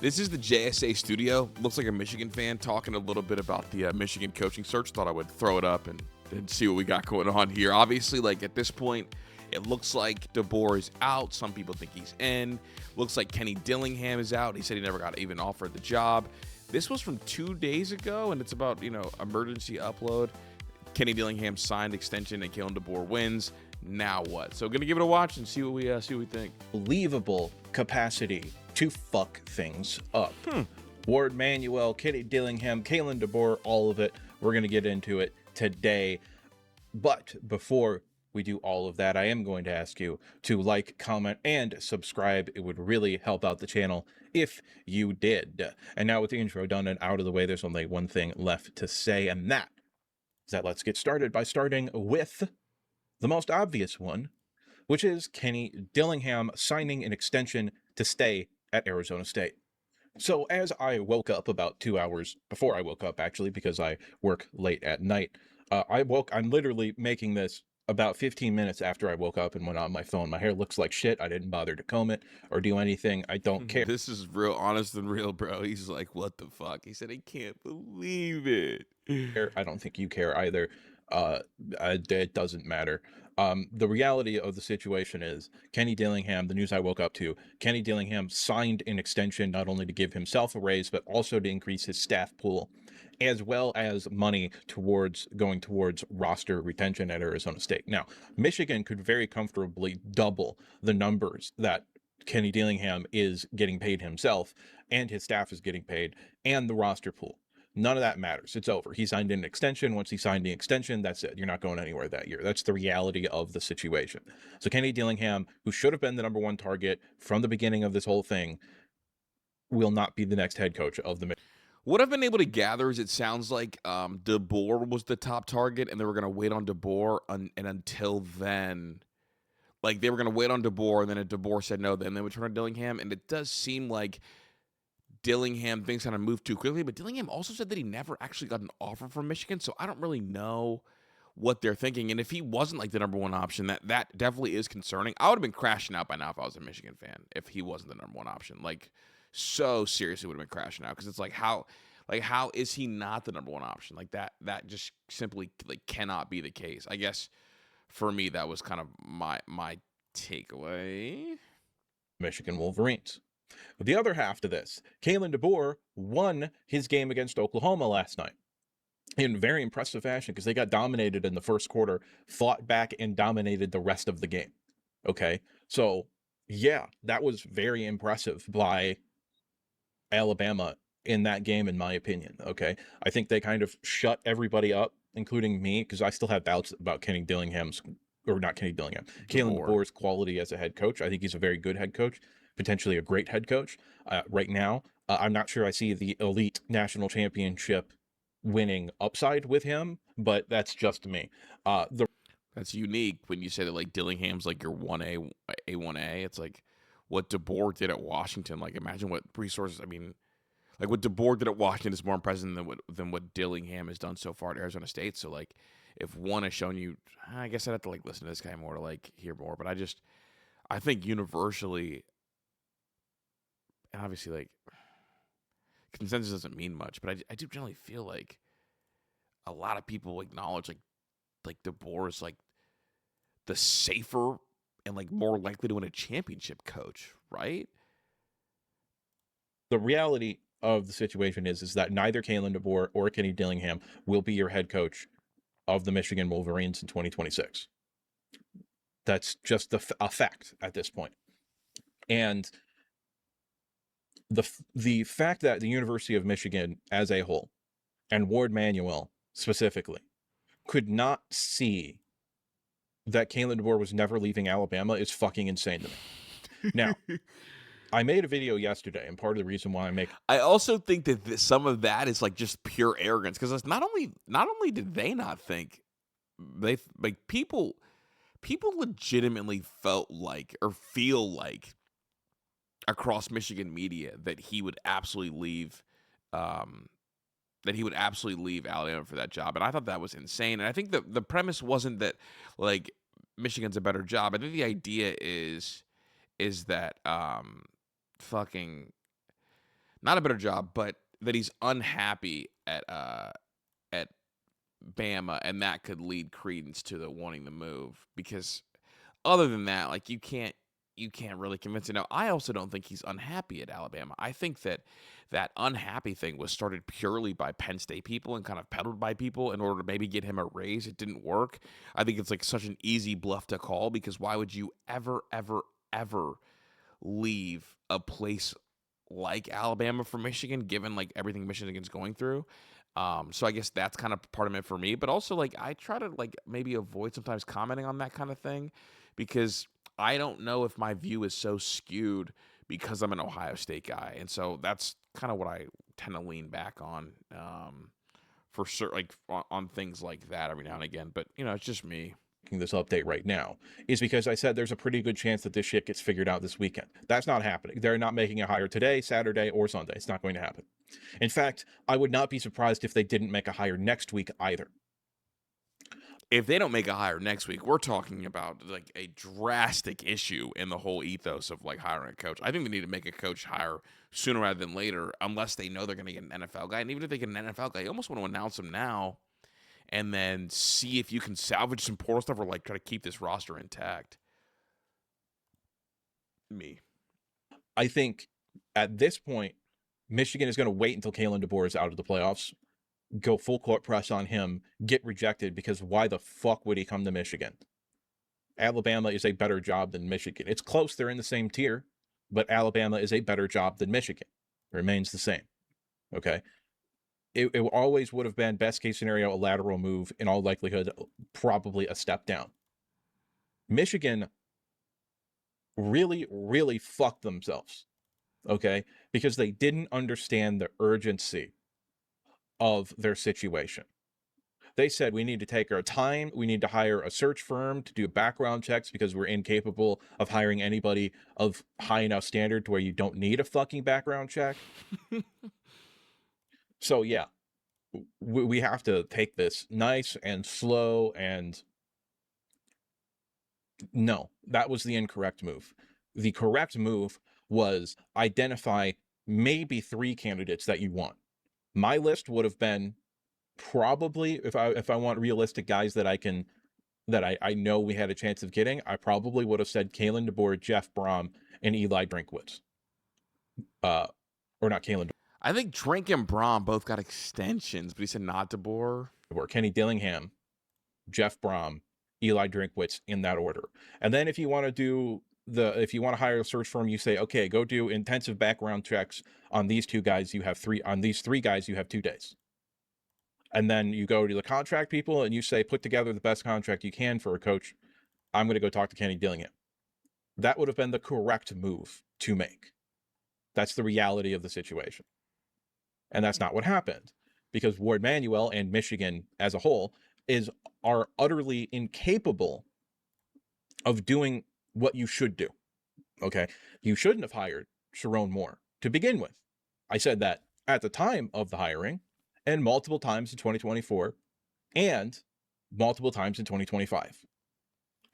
This is the JSA studio. Looks like a Michigan fan talking a little bit about the Michigan coaching search. Thought I would throw it up and see what we got going on here. Obviously, like at this point, it looks like DeBoer is out. Some people think he's in. Looks like Kenny Dillingham is out. He said he never got even offered the job. This was from 2 days ago, and it's about, emergency upload. Kenny Dillingham signed extension, and Kalen DeBoer wins. Now what? So, gonna give it a watch and see what we think. Believable capacity to fuck things up. Ward Manuel, Kenny Dillingham, Kalen DeBoer, all of it. We're gonna get into it today. But before we do all of that, I am going to ask you to like, comment, and subscribe. It would really help out the channel if you did. And now with the intro done and out of the way, there's only one thing left to say, and that is that let's get started by starting with the most obvious one, which is Kenny Dillingham signing an extension to stay at Arizona State. So as I woke up about 2 hours before I woke up, actually, because I work late at night, I'm literally making this about 15 minutes after I woke up and went on my phone. My hair looks like shit. I didn't bother to comb it or do anything. I don't care. This is real honest and real, bro. He's like, what the fuck? He said, I can't believe it. I don't think you care either. It doesn't matter. The reality of the situation is Kenny Dillingham, the news I woke up to, Kenny Dillingham signed an extension not only to give himself a raise, but also to increase his staff pool, as well as money going towards roster retention at Arizona State. Now, Michigan could very comfortably double the numbers that Kenny Dillingham is getting paid himself, and his staff is getting paid, and the roster pool. None of that matters. It's over. He signed an extension. Once he signed the extension, that's it. You're not going anywhere that year. That's the reality of the situation. So Kenny Dillingham, who should have been the number one target from the beginning of this whole thing, will not be the next head coach of the Michigan. What I've been able to gather is it sounds like DeBoer was the top target, and they were going to wait on DeBoer, and until then, like they were going to wait on DeBoer, and then if DeBoer said no, then they would turn to Dillingham, and it does seem like Dillingham things kind of moved too quickly, but Dillingham also said that he never actually got an offer from Michigan, so I don't really know what they're thinking. And if he wasn't like the number one option, that definitely is concerning. I would have been crashing out by now if I was a Michigan fan, if he wasn't the number one option. Like, so seriously would have been crashing out, because it's like how is he not the number one option? Like that just simply like cannot be the case. I guess for me that was kind of my takeaway. Michigan Wolverines. But the other half to this, Kalen DeBoer won his game against Oklahoma last night in very impressive fashion, because they got dominated in the first quarter, fought back, and dominated the rest of the game. Okay, so yeah, that was very impressive by Alabama in that game, in my opinion. Okay, I think they kind of shut everybody up, including me, because I still have doubts about Kalen DeBoer's quality as a head coach. I think he's a very good head coach, potentially a great head coach. Right now, I'm not sure I see the elite national championship winning upside with him, but that's just me. That's unique when you say that like Dillingham's like your 1A, A1A. It's like what DeBoer did at Washington. Like imagine what resources, like what DeBoer did at Washington is more impressive than what Dillingham has done so far at Arizona State. So like if one has shown you, I guess I'd have to like listen to this guy more to like hear more, but I think universally, and obviously, like, consensus doesn't mean much, but I do generally feel like a lot of people acknowledge, like DeBoer is, like, the safer and, like, more likely to win a championship coach, right? The reality of the situation is that neither Kalen DeBoer or Kenny Dillingham will be your head coach of the Michigan Wolverines in 2026. That's just a fact at this point. And the fact that the University of Michigan as a whole, and Ward Manuel specifically, could not see that Kalen DeBoer was never leaving Alabama is fucking insane to me. Now, I made a video yesterday, and part of the reason why I also think that some of that is like just pure arrogance, because it's not only did they not think, they like people legitimately felt like or feel like across Michigan media that he would absolutely leave Alabama for that job. And I thought that was insane. And I think the premise wasn't that like Michigan's a better job. I think the idea is that fucking not a better job, but that he's unhappy at Bama, and that could lead credence to the wanting to move. Because other than that, like you can't really convince it. Now, I also don't think he's unhappy at Alabama. I think that that unhappy thing was started purely by Penn State people and kind of peddled by people in order to maybe get him a raise. It didn't work. I think it's like such an easy bluff to call because why would you ever leave a place like Alabama for Michigan, given like everything Michigan's going through? So I guess that's kind of part of it for me. But also like I try to like maybe avoid sometimes commenting on that kind of thing because I don't know if my view is so skewed because I'm an Ohio State guy. And so that's kind of what I tend to lean back on for sure, like on things like that every now and again. But it's just me. This update right now is because I said there's a pretty good chance that this shit gets figured out this weekend. That's not happening. They're not making a hire today, Saturday, or Sunday. It's not going to happen. In fact, I would not be surprised if they didn't make a hire next week either. If they don't make a hire next week, we're talking about like a drastic issue in the whole ethos of like hiring a coach. I think they need to make a coach hire sooner rather than later, unless they know they're going to get an NFL guy. And even if they get an NFL guy, you almost want to announce him now and then see if you can salvage some portal stuff or like try to keep this roster intact. Me. I think at this point, Michigan is going to wait until Kalen DeBoer is out of the playoffs, go full court press on him, get rejected, because why the fuck would he come to Michigan? Alabama is a better job than Michigan. It's close. They're in the same tier, but Alabama is a better job than Michigan. It remains the same. Okay. It always would have been best case scenario, a lateral move, in all likelihood, probably a step down. Michigan really, really fucked themselves. Okay. Because they didn't understand the urgency of their situation. They said, we need to take our time. We need to hire a search firm to do background checks because we're incapable of hiring anybody of high enough standard to where you don't need a fucking background check. So yeah, we have to take this nice and slow, and no, that was the incorrect move. The correct move was identify maybe 3 candidates that you want. My list would have been probably, if I want realistic guys that I know we had a chance of getting, I probably would have said Kalen DeBoer, Jeff Brom, and Eli Drinkwitz. Or not Kalen I think Drink and Braun both got extensions, but he said not DeBoer. DeBoer, Kenny Dillingham, Jeff Brom, Eli Drinkwitz, in that order. And then if you want to hire a search firm, you say, okay, go do intensive background checks on these 2 guys. You have 3 on these 3 guys. You have 2 days. And then you go to the contract people and you say, put together the best contract you can for a coach. I'm going to go talk to Kenny Dillingham. That would have been the correct move to make. That's the reality of the situation. And that's not what happened, because Ward Manuel and Michigan as a whole are utterly incapable of doing what you should do. Okay. You shouldn't have hired Sharon Moore to begin with. I said that at the time of the hiring, and multiple times in 2024, and multiple times in 2025.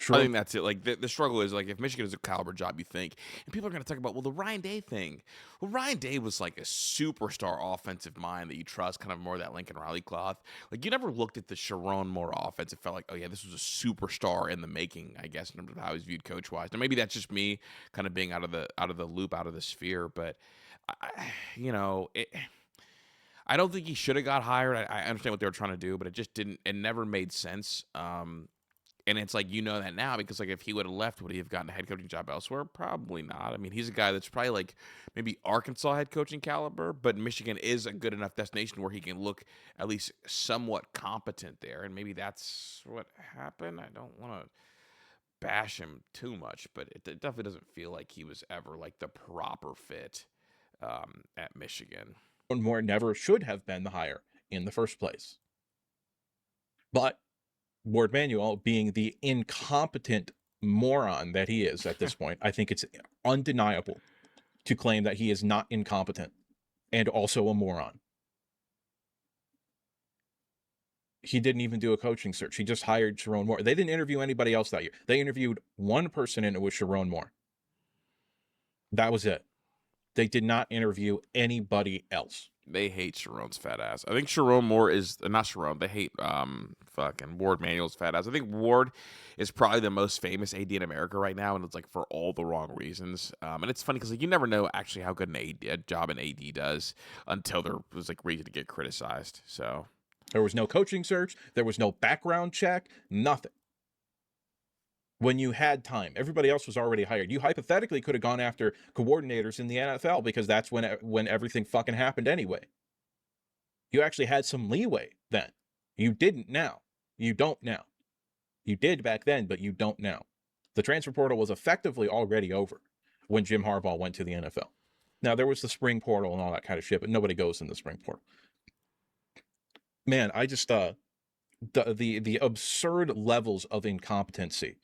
I think that's it. Like the struggle is like if Michigan is a caliber job, you think, and people are going to talk about the Ryan Day thing. Well, Ryan Day was like a superstar offensive mind that you trust, kind of more that Lincoln Riley cloth. Like you never looked at the Sharon Moore offense and felt like, oh yeah, this was a superstar in the making, I guess, in terms of how he's viewed coach wise. Now maybe that's just me kind of being out of the loop, out of the sphere, but I don't think he should have got hired. I understand what they were trying to do, but it just didn't. It never made sense. And it's like that now because like if he would have left, would he have gotten a head coaching job elsewhere? Probably not. I mean, he's a guy that's probably like maybe Arkansas head coaching caliber, but Michigan is a good enough destination where he can look at least somewhat competent there, and maybe that's what happened. I don't want to bash him too much, but it definitely doesn't feel like he was ever like the proper fit at Michigan. Moore never should have been the hire in the first place. But Ward Manuel, being the incompetent moron that he is at this point, I think it's undeniable to claim that he is not incompetent and also a moron. He didn't even do a coaching search. He just hired Sharon Moore. They didn't interview anybody else that year. They interviewed one person, and it was Sharon Moore. That was it. They did not interview anybody else. They hate Sharon's fat ass. I think Sharon Moore is not Sharon. They hate fucking Ward Manuel's fat ass. I think Ward is probably the most famous AD in America right now, and it's like for all the wrong reasons. And it's funny because like you never know actually how good a job an AD does until there was like reason to get criticized. So There was no coaching search. There was no background check. Nothing. When you had time, everybody else was already hired. You hypothetically could have gone after coordinators in the NFL because that's when everything fucking happened anyway. You actually had some leeway then. You didn't now. You don't now. You did back then, but you don't now. The transfer portal was effectively already over when Jim Harbaugh went to the NFL. Now, there was the spring portal and all that kind of shit, but nobody goes in the spring portal. Man, I just, the absurd levels of incompetency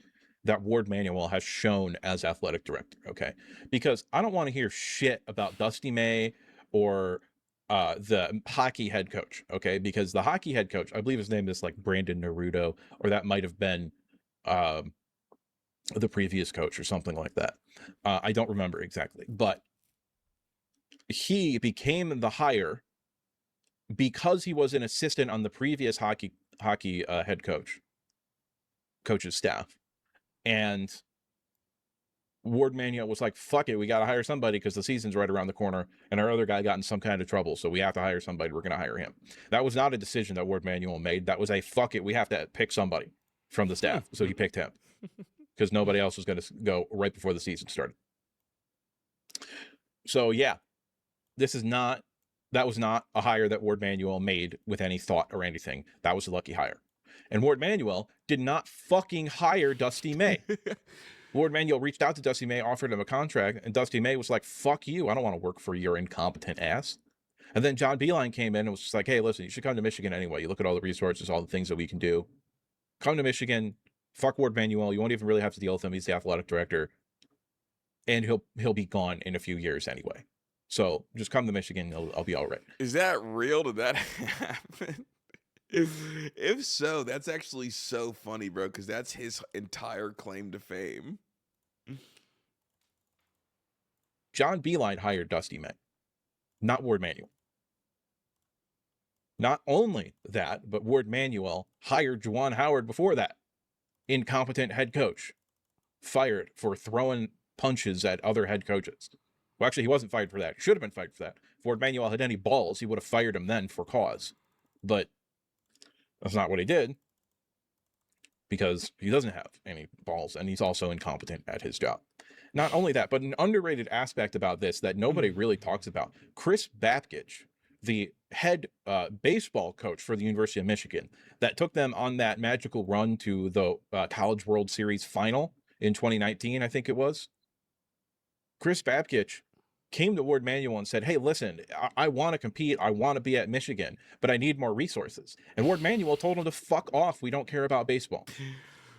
that Ward Manuel has shown as athletic director, okay? Because I don't want to hear shit about Dusty May or the hockey head coach, okay? Because the hockey head coach, I believe his name is like Brandon Naruto, or that might have been the previous coach or something like that. I don't remember exactly, but he became the hire because he was an assistant on the previous hockey head coach's staff. And Ward Manuel was like, fuck it, we got to hire somebody because the season's right around the corner and our other guy got in some kind of trouble, so we have to hire somebody. We're going to hire him. That was not a decision that Ward Manuel made. That was a fuck it, we have to pick somebody from the staff. So he picked him because nobody else was going to go right before the season started. So yeah, that was not a hire that Ward Manuel made with any thought or anything. That was a lucky hire. And Ward Manuel did not fucking hire Dusty May. Ward Manuel reached out to Dusty May, offered him a contract, and Dusty May was like, fuck you, I don't want to work for your incompetent ass. And then John Beilein came in and was just like, hey, listen, you should come to Michigan anyway. You look at all the resources, all the things that we can do. Come to Michigan, fuck Ward Manuel. You won't even really have to deal with him. He's the athletic director. And he'll be gone in a few years anyway. So just come to Michigan, I'll be all right. is that real? Did that happen? If so, that's actually so funny, bro, because that's his entire claim to fame. John Beilein hired Dusty May, not Ward Manuel. Not only that, but Ward Manuel hired Juwan Howard before that. Incompetent head coach. Fired for throwing punches at other head coaches. Well, actually, he wasn't fired for that. He should have been fired for that. If Ward Manuel had any balls, he would have fired him then for cause. But that's not what he did, because he doesn't have any balls, and he's also incompetent at his job. Not only that, but an underrated aspect about this that nobody really talks about, Chris Baptich, the head baseball coach for the University of Michigan, that took them on that magical run to the College World Series final in 2019, I think it was. Chris Baptich came to Ward Manuel and said, hey, listen, I want to compete. I want to be at Michigan, but I need more resources. And Ward Manuel told him to fuck off. We don't care about baseball.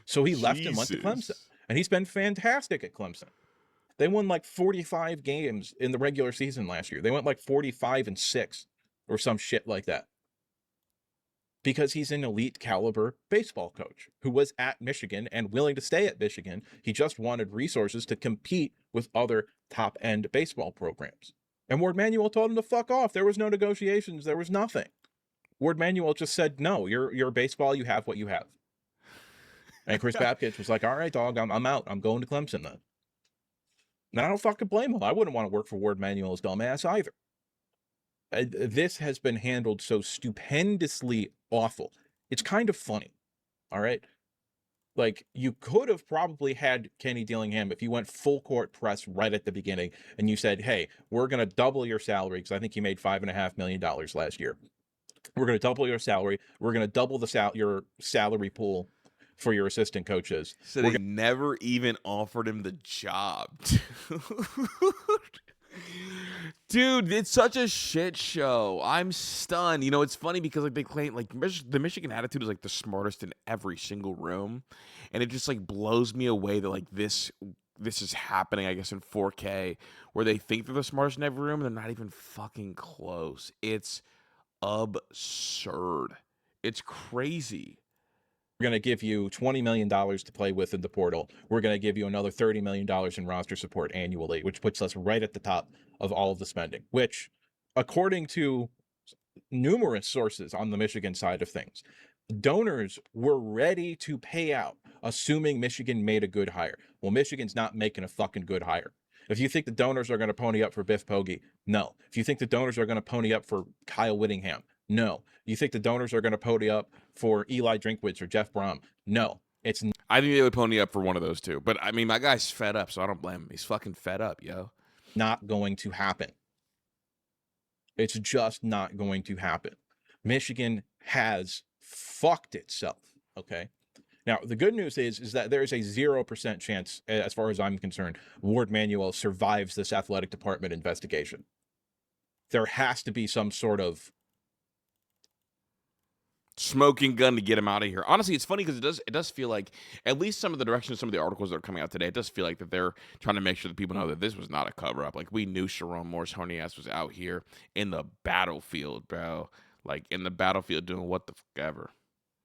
So he left and went to Clemson. And he's been fantastic at Clemson. They won like 45 games in the regular season last year. They went like 45-6 or some shit like that. Because he's an elite caliber baseball coach who was at Michigan and willing to stay at Michigan. He just wanted resources to compete with other top-end baseball programs. And Ward Manuel told him to fuck off. There was no negotiations. There was nothing. Ward Manuel just said, no, you're baseball. You have what you have. And Chris Baptich was like, all right, dog, I'm out. I'm going to Clemson then. And I don't fucking blame him. I wouldn't want to work for Ward Manuel's dumbass either. This has been handled so stupendously awful. It's kind of funny. All right. Like, you could have probably had Kenny Dillingham if you went full court press right at the beginning and you said, hey, we're going to double your salary, because I think he made $5.5 million last year. We're going to double your salary. We're going to double your salary pool for your assistant coaches. So they never even offered him the job. Dude, it's such a shit show. I'm stunned. You know, it's funny because like they claim like the Michigan attitude is like the smartest in every single room, and it just like blows me away that like this is happening, I guess, in 4K, where they think they're the smartest in every room and they're not even fucking close. It's absurd. It's crazy. We're going to give you $20 million to play with in the portal. We're going to give you another $30 million in roster support annually, which puts us right at the top of all of the spending, which, according to numerous sources on the Michigan side of things, donors were ready to pay out, assuming Michigan made a good hire. Well, Michigan's not making a fucking good hire. If you think the donors are going to pony up for Biff Poggi, no. If you think the donors are going to pony up for Kyle Whittingham, no. You think the donors are going to pony up for Eli Drinkwitz or Jeff Brom, no. It's I think they would pony up for one of those two. But I mean, my guy's fed up, so I don't blame him. He's fucking fed up, yo. not going to happen. It's just not going to happen. Michigan has fucked itself, okay? Now, the good news is that there is a 0% chance, as far as I'm concerned, Ward Manuel survives this athletic department investigation. There has to be some sort of smoking gun to get him out of here. Honestly, it's funny because it does feel like, at least some of the directions, some of the articles that are coming out today, it does feel like that they're trying to make sure that people know that this was not a cover-up. Like, we knew Sharon Moore's horny ass was out here in the battlefield, bro. Like, in the battlefield doing what the fuck ever.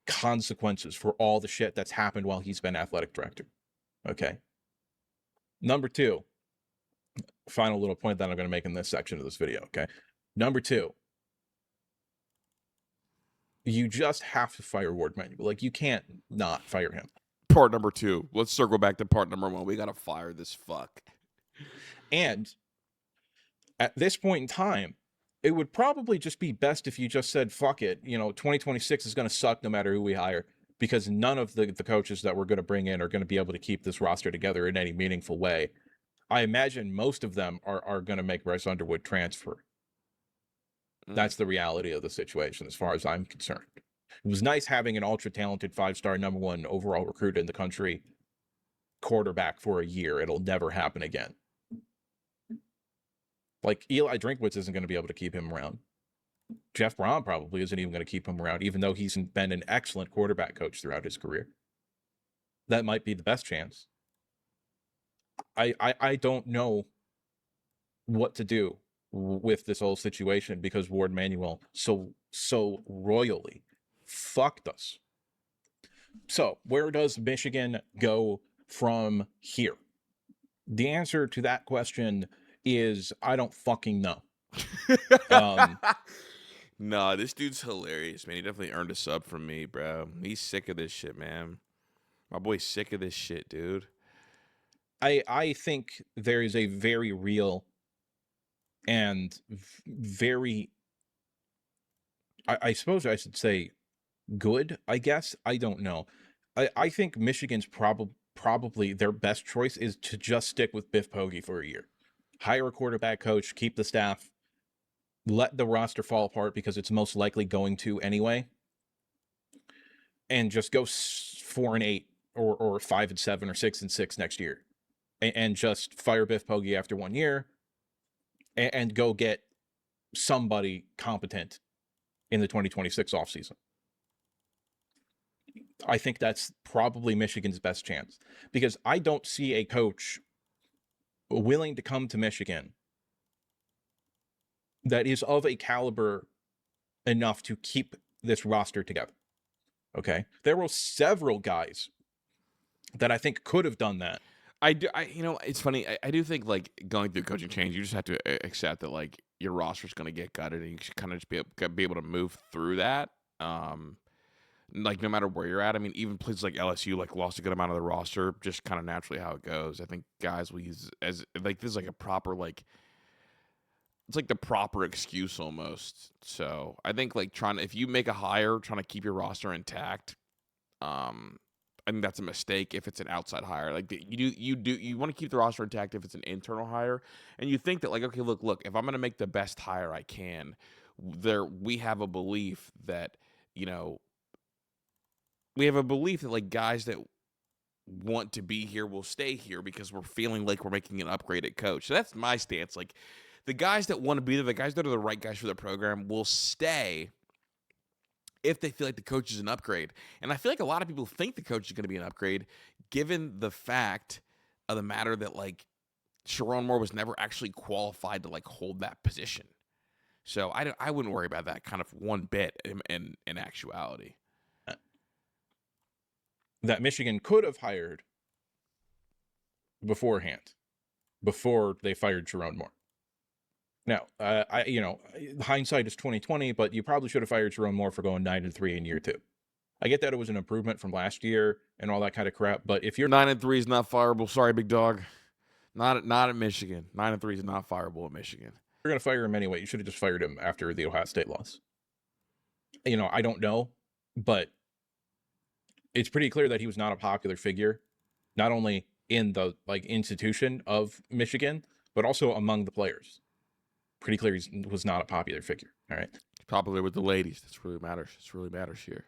consequences for all the shit that's happened while he's been athletic director. Okay. Number two, final little point that I'm going to make in this section of this video. Okay. Number two, you just have to fire Ward Manuel. Like, you can't not fire him. Part number 2. Let's circle back to part number 1. We got to fire this fuck. And at this point in time, it would probably just be best if you just said, fuck it. 2026 is going to suck no matter who we hire, because none of the coaches that we're going to bring in are going to be able to keep this roster together in any meaningful way. I imagine most of them are going to make Bryce Underwood transfer. That's the reality of the situation as far as I'm concerned. It was nice having an ultra-talented 5-star number 1 overall recruit in the country quarterback for a year. It'll never happen again. Like, Eli Drinkwitz isn't going to be able to keep him around. Jeff Brom probably isn't even going to keep him around, even though he's been an excellent quarterback coach throughout his career. That might be the best chance. I don't know what to do with this whole situation, because Ward Manuel so royally fucked us. So where does Michigan go from here? The answer to that question is, I don't fucking know. Nah, this dude's hilarious, man. He definitely earned a sub from me, bro. He's sick of this shit, man. My boy's sick of this shit, dude. I think there is a very real and very, I suppose I should say good, I guess. I don't know. I think Michigan's probably their best choice is to just stick with Biff Poggi for a year. Hire a quarterback coach, keep the staff, let the roster fall apart, because it's most likely going to anyway, and just go 4-8 or 5-7 or 6-6 next year, and just fire Biff Poggi after 1 year, and go get somebody competent in the 2026 offseason. I think that's probably Michigan's best chance, because I don't see a coach willing to come to Michigan that is of a caliber enough to keep this roster together. Okay? There were several guys that I think could have done that. It's funny. I do think, like, going through coaching change, you just have to accept that, like, your roster's going to get gutted, and you should kind of just be able to move through that. Like, no matter where you're at. I mean, even places like LSU, like, lost a good amount of the roster, just kind of naturally how it goes. I think guys will use as, like, this is like a proper, like, it's like the proper excuse almost. So I think, like, if you make a hire, trying to keep your roster intact, I think that's a mistake if it's an outside hire. Like, you want to keep the roster intact if it's an internal hire, and you think that, like, okay, look, if I'm going to make the best hire I can, we have a belief that, like, guys that want to be here will stay here because we're feeling like we're making an upgrade at coach. So that's my stance. Like, the guys that want to be there, the guys that are the right guys for the program, will stay if they feel like the coach is an upgrade. And I feel like a lot of people think the coach is going to be an upgrade, given the fact of the matter that, like, Sharon Moore was never actually qualified to, like, hold that position. So I wouldn't worry about that kind of one bit in actuality. That Michigan could have hired beforehand, before they fired Sharon Moore. Now, hindsight is 2020, but you probably should have fired Jerome Moore for going 9-3 in year 2. I get that it was an improvement from last year and all that kind of crap, but if you're 9-3 is not fireable. Sorry, big dog. Not at Michigan. 9-3 is not fireable at Michigan. going to fire him anyway, you should have just fired him after the Ohio State loss. I don't know, but it's pretty clear that he was not a popular figure, not only in the institution of Michigan, but also among the players. Pretty clear he was not a popular figure. All right. Popular with the ladies. That's really matters. This really matters here.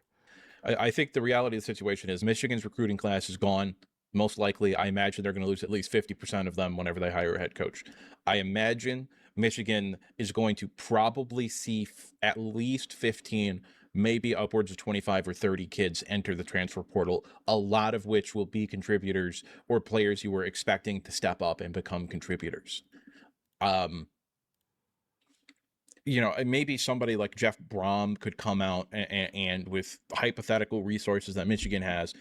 I think the reality of the situation is Michigan's recruiting class is gone. Most likely, I imagine they're going to lose at least 50% of them whenever they hire a head coach. I imagine Michigan is going to probably see at least 15, maybe upwards of 25 or 30 kids enter the transfer portal, a lot of which will be contributors or players you were expecting to step up and become contributors. Maybe somebody like Jeff Brom could come out and with hypothetical resources that Michigan has,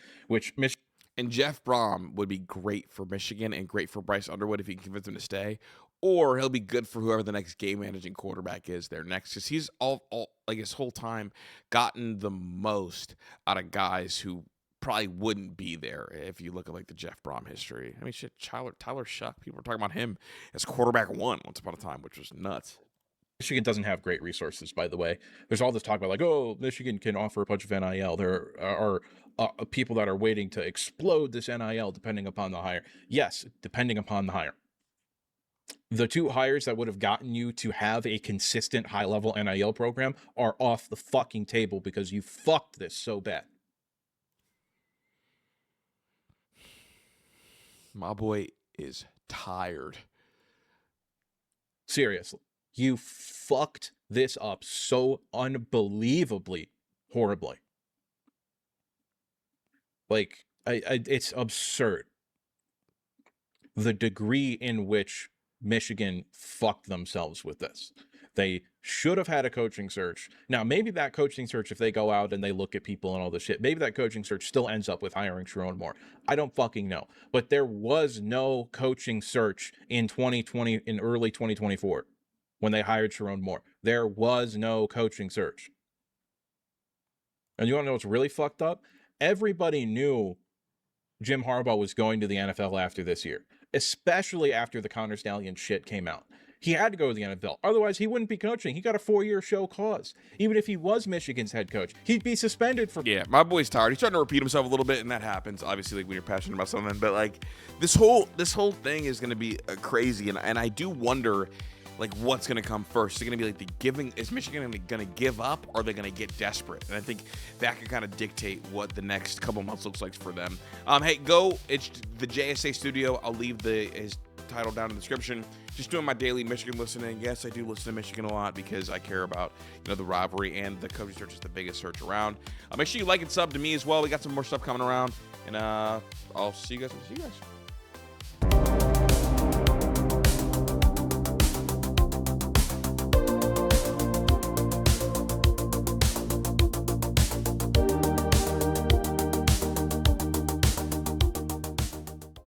and Jeff Brom would be great for Michigan and great for Bryce Underwood if he can convince him to stay, or he'll be good for whoever the next game managing quarterback is there next, because he's all like his whole time gotten the most out of guys who probably wouldn't be there if you look at like the Jeff Brom history. I mean, shit, Tyler Shuck, people were talking about him as quarterback 1 once upon a time, which was nuts. Michigan doesn't have great resources, by the way. There's all this talk about Michigan can offer a bunch of NIL. There are people that are waiting to explode this NIL depending upon the hire. Yes, depending upon the hire. The 2 hires that would have gotten you to have a consistent high-level NIL program are off the fucking table because you fucked this so bad. My boy is tired. Seriously. You fucked this up so unbelievably horribly. It's absurd. The degree in which Michigan fucked themselves with this. They should have had a coaching search. Now, maybe that coaching search, if they go out and they look at people and all this shit, maybe that coaching search still ends up with hiring Sharon Moore. I don't fucking know. But there was no coaching search in early 2024. When they hired Sharon Moore, there was no coaching search. And you want to know what's really fucked up? Everybody knew Jim Harbaugh was going to the NFL after this year, especially after the Connor Stallion shit came out. He had to go to the NFL. Otherwise, he wouldn't be coaching. He got a 4-year show cause. Even if he was Michigan's head coach, he'd be suspended for... Yeah, my boy's tired. He's starting to repeat himself a little bit, and that happens, obviously, when you're passionate about something. But, this whole thing is going to be crazy, and I do wonder... what's going to come first? Is it going to be is Michigan going to give up, or are they going to get desperate? And I think that could kind of dictate what the next couple months looks like for them. Hey, it's the JSA studio. I'll leave his title down in the description. Just doing my daily Michigan listening. Yes, I do listen to Michigan a lot because I care about, the rivalry, and the coaching search is the biggest search around. Make sure you like and sub to me as well. We got some more stuff coming around, and I'll see you guys.